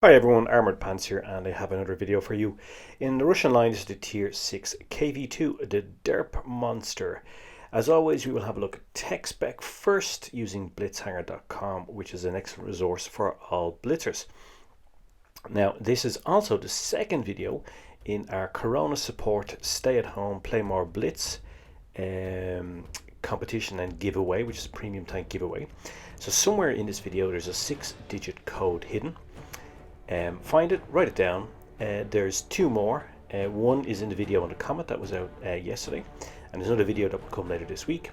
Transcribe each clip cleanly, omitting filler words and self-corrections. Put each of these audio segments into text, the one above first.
Hi everyone, Armored Pants here, and I have another video for you. In the Russian line is the Tier 6 KV-2, the DERP monster. As always, we will have a look at tech spec first using blitzhanger.com, which is an excellent resource for all blitzers. Now, this is also the second video in our Corona support stay at home, play more Blitz competition and giveaway, which is a premium tank giveaway. So somewhere in this video there's a 6-digit code hidden. Find it, write it down. There's two more. One is in the video on the comment that was out yesterday, and there's another video that will come later this week.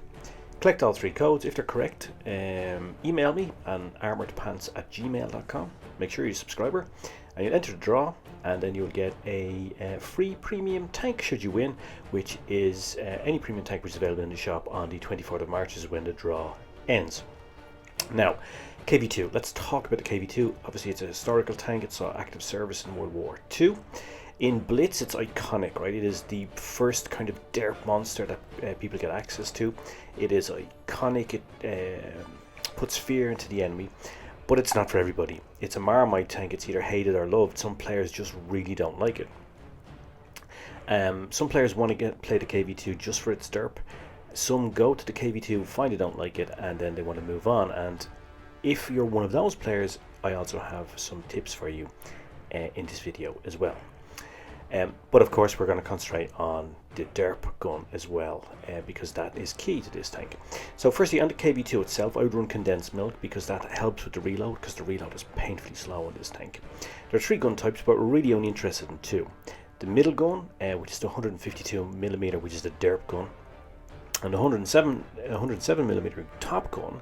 Collect all three codes. If they're correct, email me on armoredpants@gmail.com. Make sure you're a subscriber, and you'll enter the draw, and then you'll get a free premium tank should you win, which is any premium tank which is available in the shop on the 24th of March is when the draw ends. Now, KV-2, let's talk about the KV-2. Obviously it's a historical tank. It saw active service in World War II. In Blitz it's iconic, right? It is the first kind of derp monster that people get access to. It is iconic. It puts fear into the enemy, but it's not for everybody. It's a Marmite tank. It's either hated or loved. Some players just really don't like it. Some players want to play the KV-2 just for its derp. Some go to the KV-2, find they don't like it, and then they want to move on. And if you're one of those players, I also have some tips for you in this video as well. But of course we're going to concentrate on the derp gun as well, because that is key to this tank. So firstly, on the KV-2 itself, I would run condensed milk because that helps with the reload, because the reload is painfully slow on this tank. There are three gun types, but we're really only interested in two. The middle gun, which is the 152mm, which is the derp gun, and the 107mm top gun,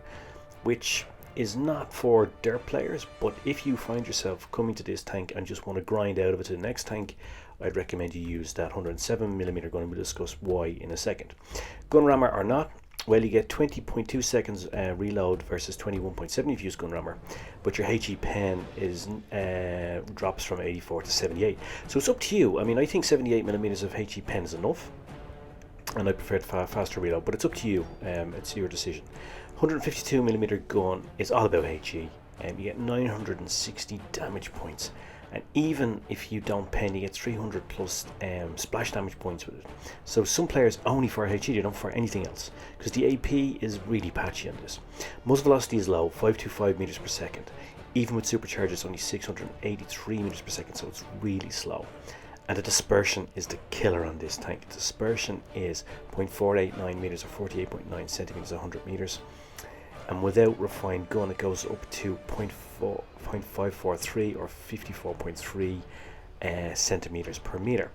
which is not for derp players, but if you find yourself coming to this tank and just want to grind out of it to the next tank, I'd recommend you use that 107mm gun. We'll discuss why in a second. Gun rammer or not, well, you get 20.2 seconds reload versus 21.7 if you use gun rammer, but your HE pen is drops from 84 to 78. So it's up to you. I mean, I think 78mm of HE pen is enough, and I prefer faster reload, but it's up to you. It's your decision. 152mm gun is all about HE, and you get 960 damage points, and even if you don't pen, you get 300 plus splash damage points with it. So some players only for HE, they don't for anything else, because the AP is really patchy on this. Muzzle velocity is low, 525 meters per second. Even with supercharge, it's only 683 meters per second, so it's really slow. And the dispersion is the killer on this tank. Dispersion is 0.489 meters or 48.9 centimeters, 100 meters. And without refined gun, it goes up to 0.543 or 54.3 centimeters per meter.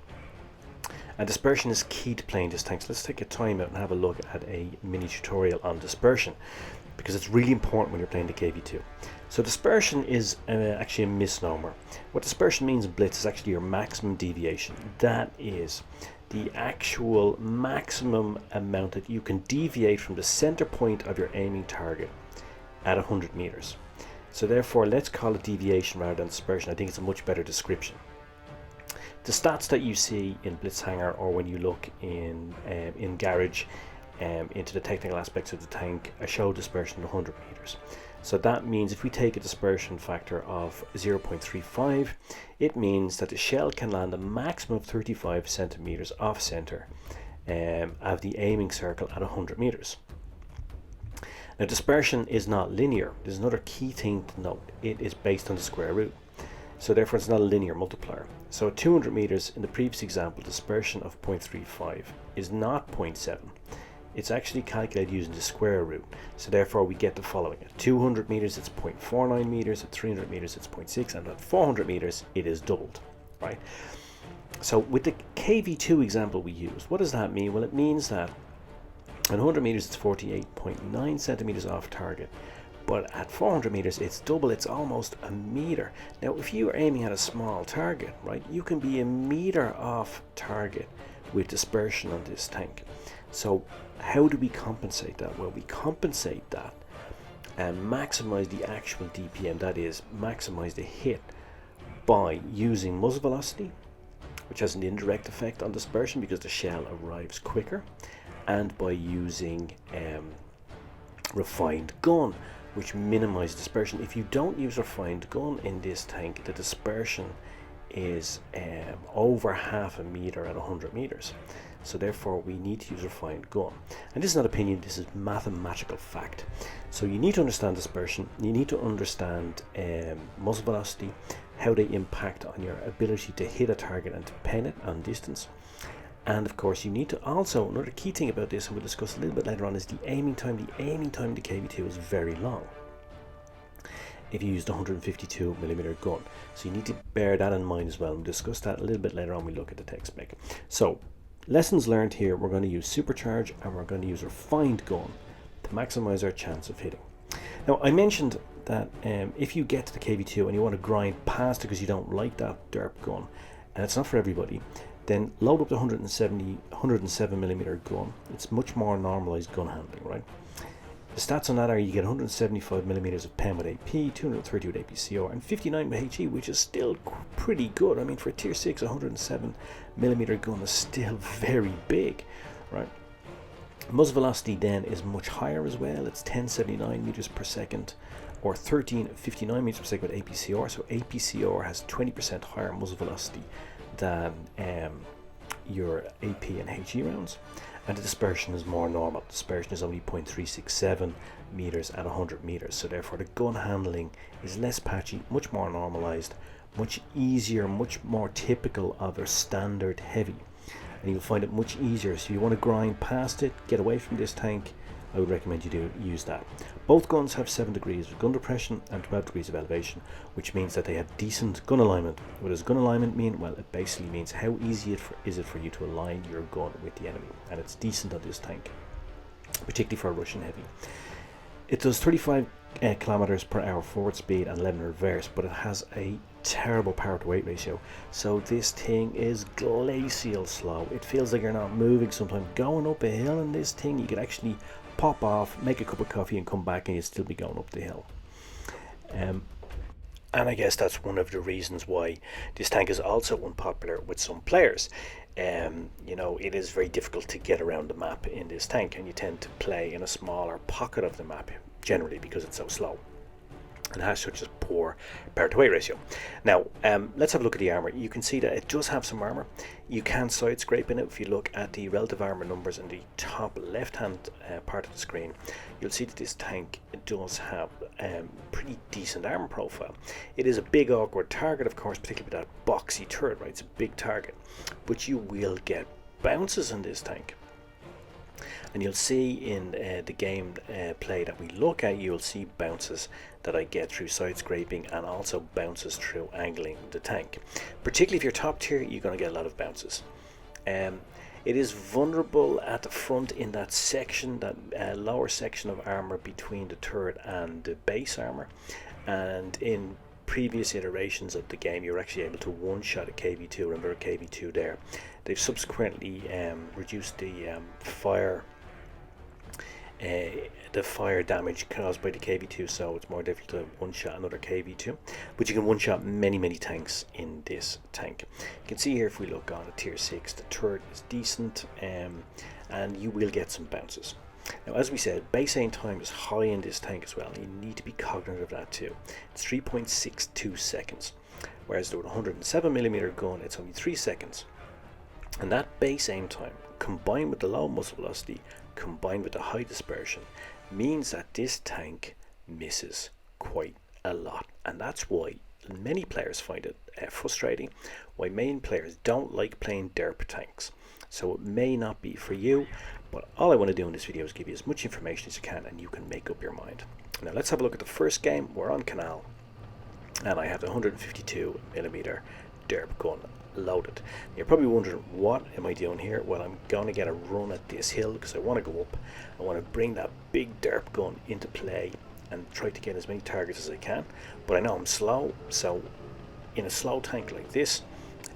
And dispersion is key to playing this tank. So let's take a time out and have a look at a mini tutorial on dispersion, because it's really important when you're playing the KV-2. So dispersion is actually a misnomer. What dispersion means in Blitz is actually your maximum deviation. That is the actual maximum amount that you can deviate from the center point of your aiming target at 100 meters. So therefore, let's call it deviation rather than dispersion. I think it's a much better description. The stats that you see in Blitzhanger, or when you look in Garage into the technical aspects of the tank, show dispersion 100 meters. So that means if we take a dispersion factor of 0.35, it means that the shell can land a maximum of 35 centimeters off center of the aiming circle at 100 meters. Now, dispersion is not linear. There's another key thing to note. It is based on the square root. So therefore it's not a linear multiplier. So at 200 meters in the previous example, dispersion of 0.35 is not 0.7. It's actually calculated using the square root. So therefore we get the following. At 200 meters it's 0.49 meters, at 300 meters it's 0.6, and at 400 meters it is doubled, right? So with the KV-2 example we used, what does that mean? Well, it means that at 100 meters it's 48.9 centimeters off target, but at 400 meters it's double. It's almost a meter. Now if you are aiming at a small target, right, you can be a meter off target with dispersion on this tank. So how do we compensate that? Well, we compensate that and maximize the actual DPM, that is, maximize the hit, by using muzzle velocity, which has an indirect effect on dispersion because the shell arrives quicker, and by using refined gun, which minimize dispersion. If you don't use refined gun in this tank, the dispersion is over half a meter at 100 meters. So therefore we need to use refined gun. And this is not opinion, this is mathematical fact. So you need to understand dispersion, you need to understand muzzle velocity, how they impact on your ability to hit a target and to pen it on distance. And of course you need to also, another key thing about this, and we'll discuss a little bit later on, is the aiming time. The aiming time in the KV-2 is very long if you use the 152mm gun. So you need to bear that in mind as well. We'll discuss that a little bit later on when we look at the tech spec. So lessons learned here, we're going to use supercharge and we're going to use refined gun to maximize our chance of hitting. Now I mentioned that if you get to the KV-2 and you want to grind past it because you don't like that DERP gun, and it's not for everybody, then load up the 107mm gun. It's much more normalized gun handling, right? The stats on that are you get 175mm of pen with AP, 230 with APCR, and 59 with HE, which is still pretty good. I mean, for a tier 6, 107mm gun is still very big, right? Muzzle velocity then is much higher as well. It's 1079 meters per second, or 1359 meters per second with APCR. So APCR has 20% higher muzzle velocity than your AP and HE rounds. And the dispersion is more normal. Dispersion is only 0.367 meters at 100 meters. So therefore the gun handling is less patchy, much more normalized, much easier, much more typical of a standard heavy. And you'll find it much easier. So if you want to grind past it, get away from this tank, I would recommend you do use that. Both guns have 7 degrees of gun depression and 12 degrees of elevation, which means that they have decent gun alignment. What does gun alignment mean? Well, it basically means how easy is it for you to align your gun with the enemy, and it's decent on this tank, particularly for a Russian heavy. It does 35 kilometers per hour forward speed and 11 reverse, but it has a terrible power to weight ratio, so this thing is glacial slow. It feels like you're not moving sometimes. Going up a hill in this thing, you could actually pop off, make a cup of coffee and come back and you'd still be going up the hill. And I guess that's one of the reasons why this tank is also unpopular with some players. You know, it is very difficult to get around the map in this tank, and you tend to play in a smaller pocket of the map generally because it's so slow and has such a poor power to weight ratio. Now let's have a look at the armor. You can see that it does have some armor. You can side scrape in it. If you look at the relative armor numbers in the top left hand part of the screen, you'll see that this tank does have pretty decent armor profile. It is a big awkward target, of course, particularly with that boxy turret, right? It's a big target, but you will get bounces in this tank. And you'll see in the game play that we look at, you'll see bounces that I get through side scraping and also bounces through angling the tank. Particularly if you're top tier, you're going to get a lot of bounces. It is vulnerable at the front in that section, that lower section of armor between the turret and the base armor. And in previous iterations of the game, you're actually able to one-shot a KV-2. Remember a KV-2 there. They've subsequently reduced the fire damage caused by the KV-2, so it's more difficult to one-shot another KV-2, but you can one-shot many tanks in this tank. You can see here, if we look on a tier 6, the turret is decent, and you will get some bounces. Now, as we said, base aim time is high in this tank as well, and you need to be cognizant of that too. It's 3.62 seconds, whereas with a 107mm gun, it's only 3 seconds. And that base aim time, combined with the low muzzle velocity, combined with the high dispersion, means that this tank misses quite a lot. And that's why many players find it frustrating, why main players don't like playing DERP tanks. So it may not be for you, but all I want to do in this video is give you as much information as you can, and you can make up your mind. Now let's have a look at the first game. We're on Canal, and I have the 152mm DERP gun loaded. You're probably wondering, what am I doing here? Well, I'm going to get a run at this hill because I want to go up. I want to bring that big DERP gun into play and try to get as many targets as I can, but I know I'm slow, so in a slow tank like this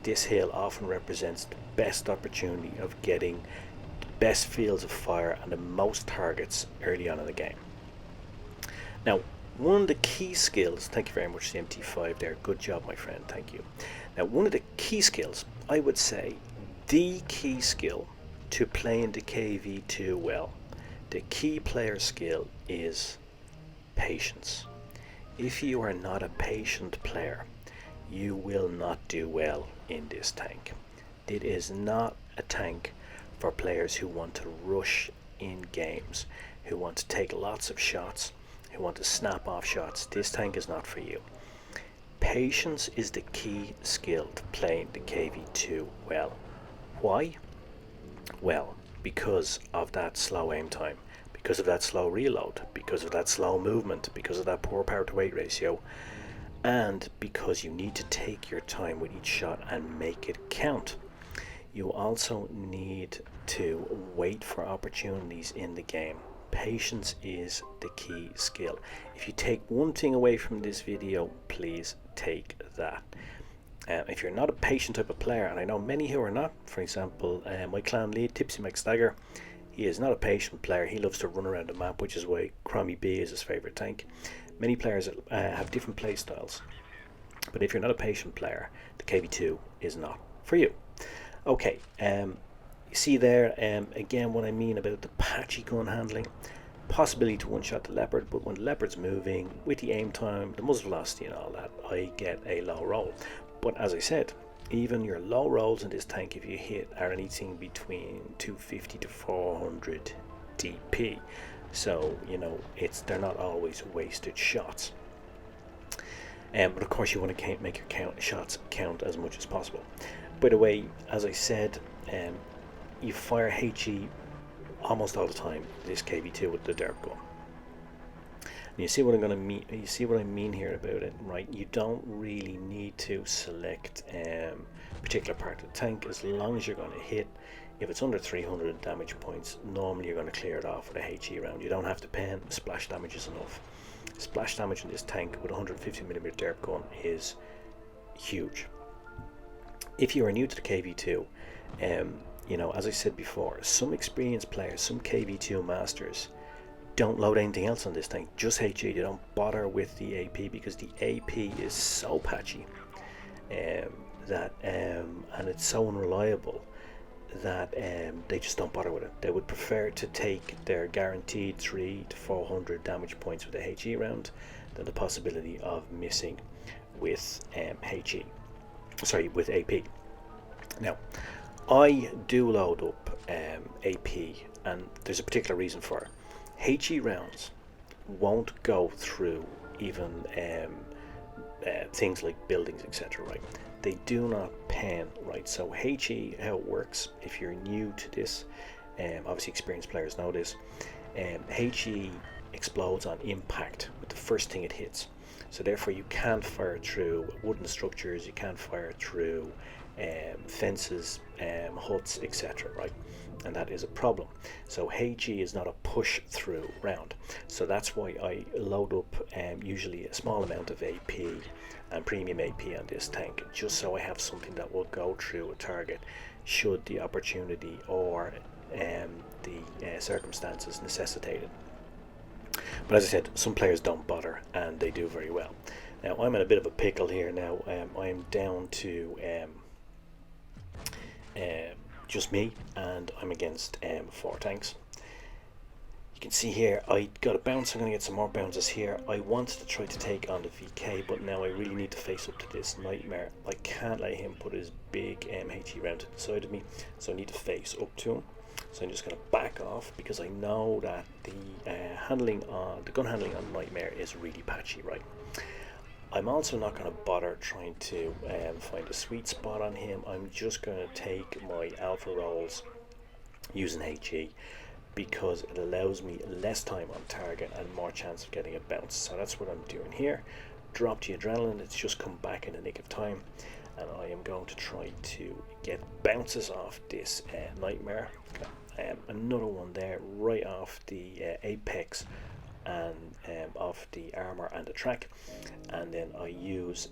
hill often represents the best opportunity of getting the best fields of fire and the most targets early on in the game. Now, one of the key skills, thank you very much CMT5 there, good job my friend, thank you. Now, one of the key skills, I would say the key skill to playing the KV-2 well, the key player skill is patience. If you are not a patient player, you will not do well in this tank. It is not a tank for players who want to rush in games, who want to take lots of shots, who want to snap off shots. This tank is not for you. Patience is the key skill to playing the KV-2 well. Why? Well, because of that slow aim time, because of that slow reload, because of that slow movement, because of that poor power to weight ratio, and because you need to take your time with each shot and make it count. You also need to wait for opportunities in the game. Patience is the key skill. If you take one thing away from this video, please take that. If you're not a patient type of player, and I know many who are not, for example, my clan lead, Tipsy McStagger, he is not a patient player. He loves to run around the map, which is why Crommy B is his favourite tank. Many players have different play styles, but if you're not a patient player, the KV-2 is not for you. Okay, you see there, again, what I mean about the patchy gun handling. Possibility to one-shot the leopard, but when the leopard's moving, with the aim time, the muzzle velocity and all that, I get a low roll. But as I said, even your low rolls in this tank, if you hit, are anything between 250 to 400 DP. So, you know, they're not always wasted shots. But of course you want to make your shots count as much as possible. By the way, as I said, you fire HE almost all the time, this KV-2 with the DERP gun. And you see what I'm going to mean. You see what I mean here about it, right? You don't really need to select a particular part of the tank as long as you're going to hit. If it's under 300 damage points, normally you're going to clear it off with a HE round. You don't have to pen. Splash damage is enough. Splash damage in this tank with a 150mm DERP gun is huge. If you are new to the KV-2, you know, as I said before, some experienced players, some KV-2 masters, don't load anything else on this tank, just HE. They don't bother with the AP because the AP is so patchy and it's so unreliable that they just don't bother with it. They would prefer to take their guaranteed 300 to 400 damage points with a HE round than the possibility of missing with with AP. Now, I do load up AP, and there's a particular reason for it. HE rounds won't go through even things like buildings, etc. Right? They do not pen, right? So HE, how it works, if you're new to this, obviously experienced players know this, HE explodes on impact with the first thing it hits. So therefore you can't fire through wooden structures, you can't fire through fences, huts, etc. Right? And that is a problem. So HE is not a push through round. So that's why I load up usually a small amount of AP and premium AP on this tank, just so I have something that will go through a target should the opportunity or the circumstances necessitate it. But as I said, some players don't bother and they do very well. Now I'm in a bit of a pickle here now. I am down to just me, and I'm against 4 tanks. You can see here I got a bounce. I'm going to get some more bounces here. I wanted to try to take on the VK, but now I really need to face up to this nightmare. I can't let him put his big HE round to the side of me, so I need to face up to him. So I'm just going to back off because I know that the gun handling on Nightmare is really patchy, right? I'm also not going to bother trying to find a sweet spot on him. I'm just going to take my alpha rolls using HE because it allows me less time on target and more chance of getting a bounce. So that's what I'm doing here. Drop the adrenaline, it's just come back in the nick of time, and I am going to try to get bounces off this Nightmare. Another one there right off the apex and off the armor and the track, and then I use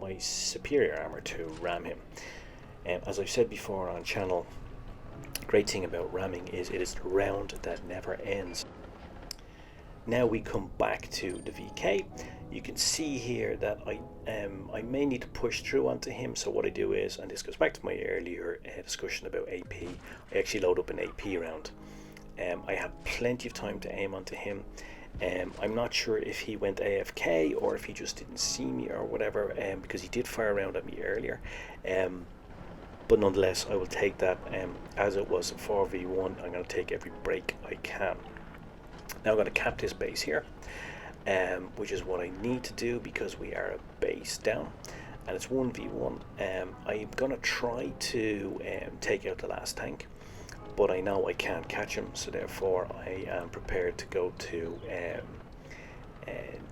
my superior armor to ram him. As I've said before on channel, the great thing about ramming is it is the round that never ends. Now we come back to the VK. You can see here that I may need to push through onto him, so what I do is, and this goes back to my earlier discussion about AP, I actually load up an AP round. I have plenty of time to aim onto him. I'm not sure if he went AFK or if he just didn't see me or whatever, because he did fire around at me earlier. But nonetheless, I will take that as it was a 4v1. I'm going to take every break I can. Now I'm going to cap this base here, which is what I need to do because we are a base down and it's 1v1. I'm going to try to take out the last tank, but I know I can't catch him, so therefore I am prepared to go to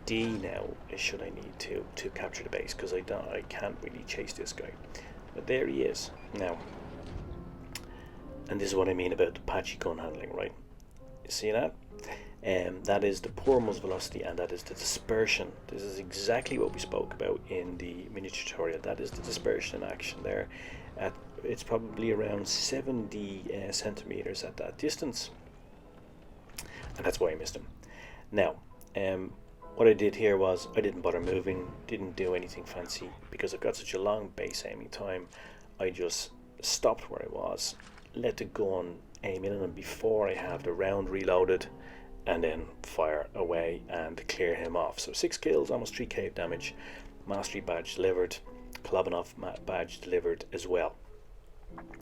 D now, should I need to capture the base, because I can't really chase this guy. But there he is now, and this is what I mean about the patchy gun handling, right? You see that? That is the poor muzzle velocity, and that is the dispersion. This is exactly what we spoke about in the mini tutorial. That is the dispersion in action there. It's probably around 70 centimeters at that distance, and that's why I missed him. Now, what I did here was I didn't bother moving, didn't do anything fancy, because I've got such a long base aiming time. I just stopped where I was, let the gun aim in on him before I have the round reloaded, and then fire away and clear him off. So 6 kills, almost 3 KV damage, mastery badge delivered, Kalabanov badge delivered as well.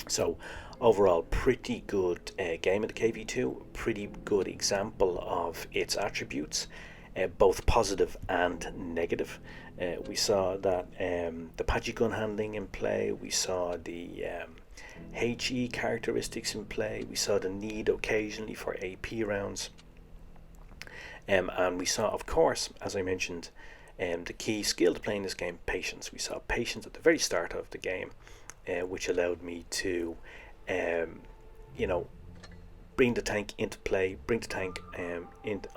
So overall, pretty good game of the KV-2, pretty good example of its attributes, both positive and negative. We saw that the patchy gun handling in play, we saw the HE characteristics in play, we saw the need occasionally for AP rounds, and we saw, of course, as I mentioned, the key skill to playing this game, patience. We saw patience at the very start of the game, which allowed me to bring the tank into play, bring the tank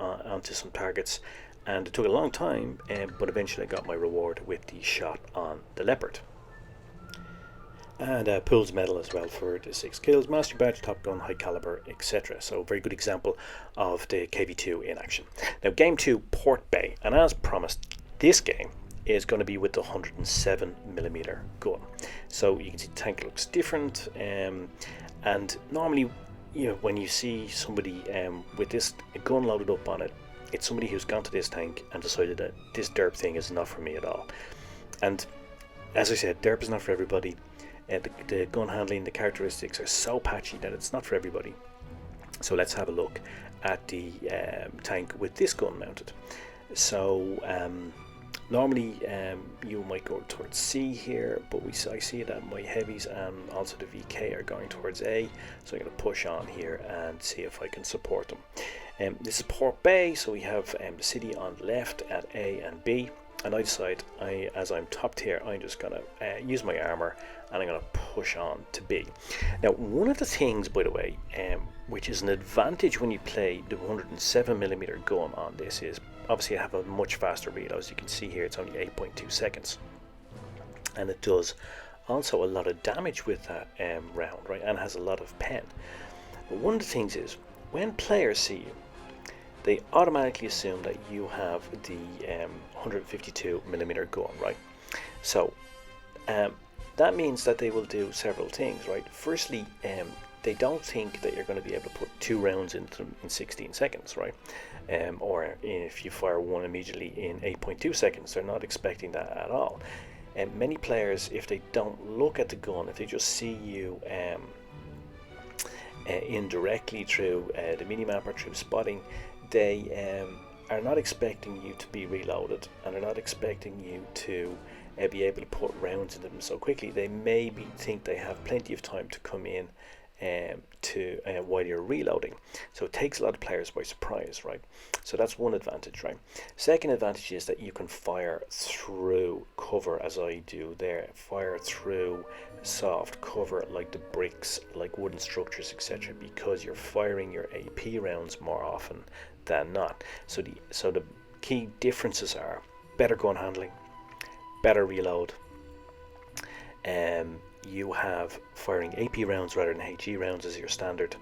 onto some targets, and it took a long time, but eventually I got my reward with the shot on the leopard. And Pool's medal as well for the 6 kills, master badge, top gun, high caliber, etc. So very good example of the KV-2 in action. Now game 2, Port Bay, and as promised, this game is going to be with the 107mm gun. So you can see the tank looks different, and normally, when you see somebody with this gun loaded up on it, it's somebody who's gone to this tank and decided that this derp thing is not for me at all. And as I said, derp is not for everybody. The gun handling, the characteristics are so patchy that it's not for everybody. So let's have a look at the tank with this gun mounted. So normally you might go towards C here, but I see that my heavies and also the VK are going towards A, so I'm going to push on here and see if I can support them. This is Port Bay, so we have the city on the left at A and B, and I decide, as I'm topped here, I'm just going to use my armor and I'm going to push on to B. Now, one of the things, by the way, which is an advantage when you play the 107mm gun on this is, obviously I have a much faster reload. As you can see here, it's only 8.2 seconds. And it does also a lot of damage with that round, right? And has a lot of pen. But one of the things is, when players see you, they automatically assume that you have the 152mm gun, right? So that means that they will do several things, right? Firstly, they don't think that you're going to be able to put 2 rounds into them in 16 seconds, right? Or if you fire one immediately in 8.2 seconds, they're not expecting that at all. And many players, if they don't look at the gun, if they just see you indirectly through the minimap or through spotting, they are not expecting you to be reloaded, and they're not expecting you to be able to put rounds into them so quickly. They maybe think they have plenty of time to come in while you're reloading. So it takes a lot of players by surprise, right? So that's one advantage, right? Second advantage is that you can fire through cover, as I do there. Fire through soft cover like the bricks, like wooden structures, etc., because you're firing your AP rounds more often than not. So the key differences are better gun handling, better reload, you have firing AP rounds rather than HE rounds as your standard,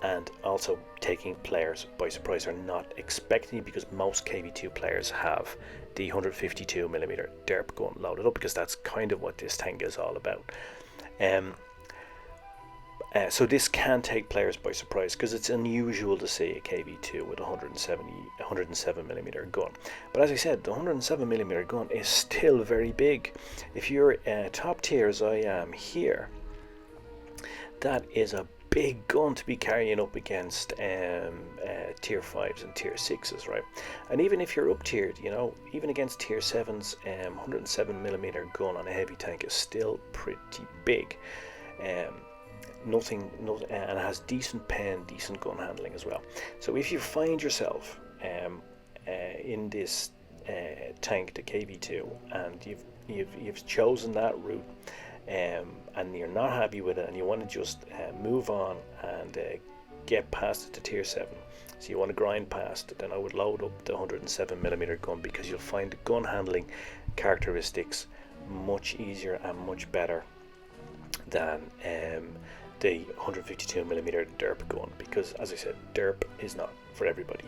and also taking players by surprise, are not expecting, because most KV-2 players have the 152mm derp gun loaded up, because that's kind of what this tank is all about. So this can take players by surprise because it's unusual to see a KV-2 with a 107mm gun. But as I said, the 107mm gun is still very big. If you're top tier as I am here, that is a big gun to be carrying up against tier 5s and tier 6s, right? And even if you're up tiered, you know, even against tier 7s, 107mm gun on a heavy tank is still pretty big. Nothing, and it has decent pen, decent gun handling as well. So if you find yourself in this tank, the KV-2, and you've chosen that route, and you're not happy with it, and you want to just move on and get past it to tier 7, so you want to grind past it, then I would load up the 107mm gun, because you'll find the gun handling characteristics much easier and much better than the 152mm DERP gun, because as I said, DERP is not for everybody.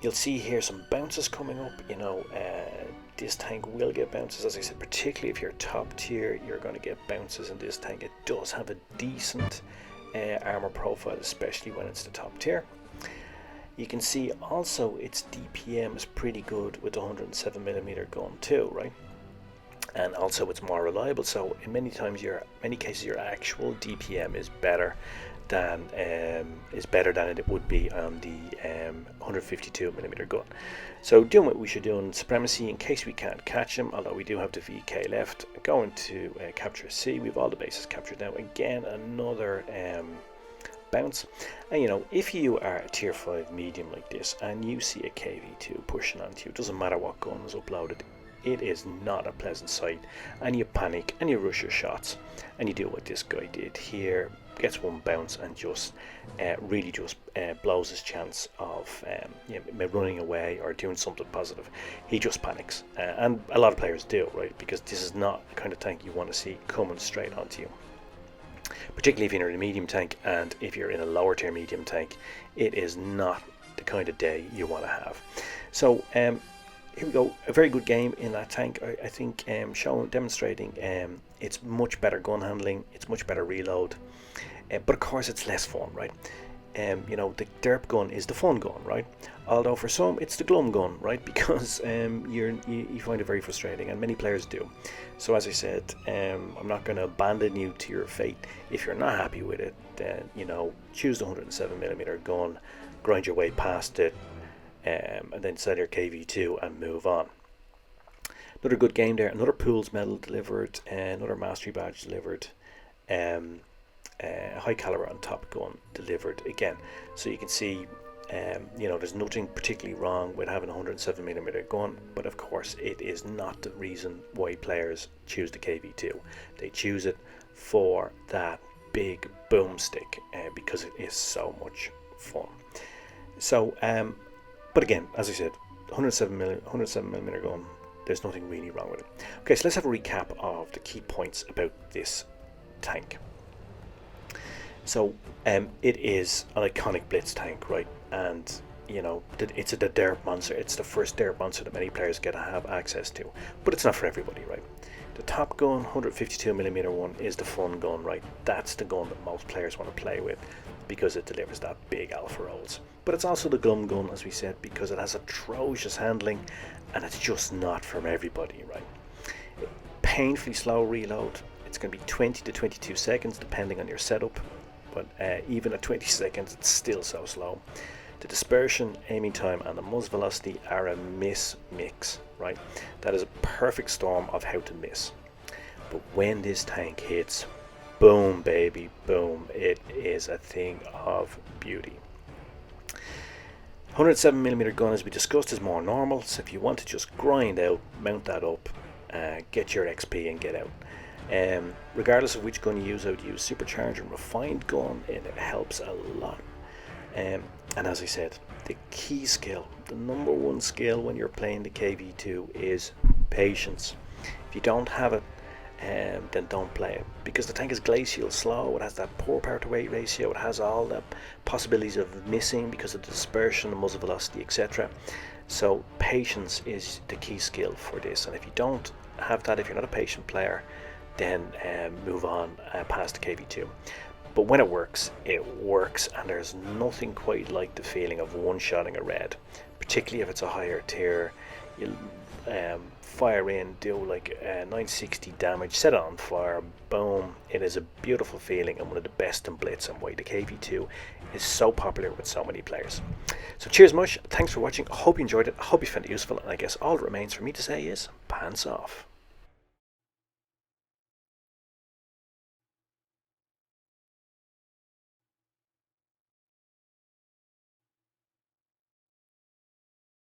You'll see here some bounces coming up. You know, this tank will get bounces, as I said, particularly if you're top tier, you're going to get bounces in this tank. It does have a decent armor profile, especially when it's the top tier. You can see also its DPM is pretty good with the 107mm gun too, right? And also it's more reliable, so in many cases your actual DPM is better than it would be on the 152mm gun. So doing what we should do in Supremacy, in case we can't catch him, although we do have the VK left, going to capture C. We've all the bases captured now. Again, another bounce. And you know, if you are a tier 5 medium like this and you see a KV-2 pushing onto you, it doesn't matter what gun is uploaded, it is not a pleasant sight, and you panic and you rush your shots, and you do what this guy did here, gets one bounce and just really just blows his chance of running away or doing something positive. He just panics, and a lot of players do, right? Because this is not the kind of tank you want to see coming straight onto you, particularly if you're in a medium tank. And if you're in a lower tier medium tank, it is not the kind of day you want to have. So here we go, a very good game in that tank. I think demonstrating it's much better gun handling, it's much better reload, but of course it's less fun, right? You know, the DERP gun is the fun gun, right? Although for some it's the glum gun, right? Because you find it very frustrating, and many players do. So as I said, I'm not going to abandon you to your fate. If you're not happy with it, then, you know, choose the 107mm gun, grind your way past it, and then sell your KV-2 and move on. Another good game there. Another Pools medal delivered, another Mastery badge delivered, high caliber on top gun delivered again. So you can see, you know, there's nothing particularly wrong with having a 107mm gun, but of course it is not the reason why players choose the KV-2. They choose it for that big boomstick, because it is so much fun. So but again, as I said, 107mm gun, there's nothing really wrong with it. Okay, so let's have a recap of the key points about this tank. So it is an iconic Blitz tank, right? And you know, it's the DERP monster. It's the first DERP monster that many players get to have access to, but it's not for everybody, right? The top gun, 152mm one, is the fun gun, right? That's the gun that most players want to play with, because it delivers that big alpha rolls. But it's also the glum gun, as we said, because it has atrocious handling, and it's just not for everybody, right? Painfully slow reload. It's going to be 20 to 22 seconds depending on your setup, but even at 20 seconds it's still so slow. The dispersion, aiming time, and the muzzle velocity are a mix, right? That is a perfect storm of how to miss. But when this tank hits, boom baby, boom, it is a thing of beauty. 107mm gun, as we discussed, is more normal, so if you want to just grind out, mount that up, get your XP and get out. Regardless of which gun you use, I would use Supercharged and Refined gun, and it helps a lot. And as I said, the key skill, the number one skill when you're playing the KV-2 is patience. If you don't have it, then don't play it, because the tank is glacial slow. It has that poor power to weight ratio. It has all the possibilities of missing because of the dispersion, the muzzle velocity, etc. So patience is the key skill for this, and if you don't have that, if you're not a patient player, then move on past the KV-2. But when it works, and there's nothing quite like the feeling of one-shotting a red, particularly if it's a higher tier. You'll fire in, do like 960 damage, set it on fire, boom. It is a beautiful feeling and one of the best in Blitz, and why the KV-2 is so popular with so many players. So cheers Mush, thanks for watching, I hope you enjoyed it, I hope you found it useful, and I guess all that remains for me to say is pants off.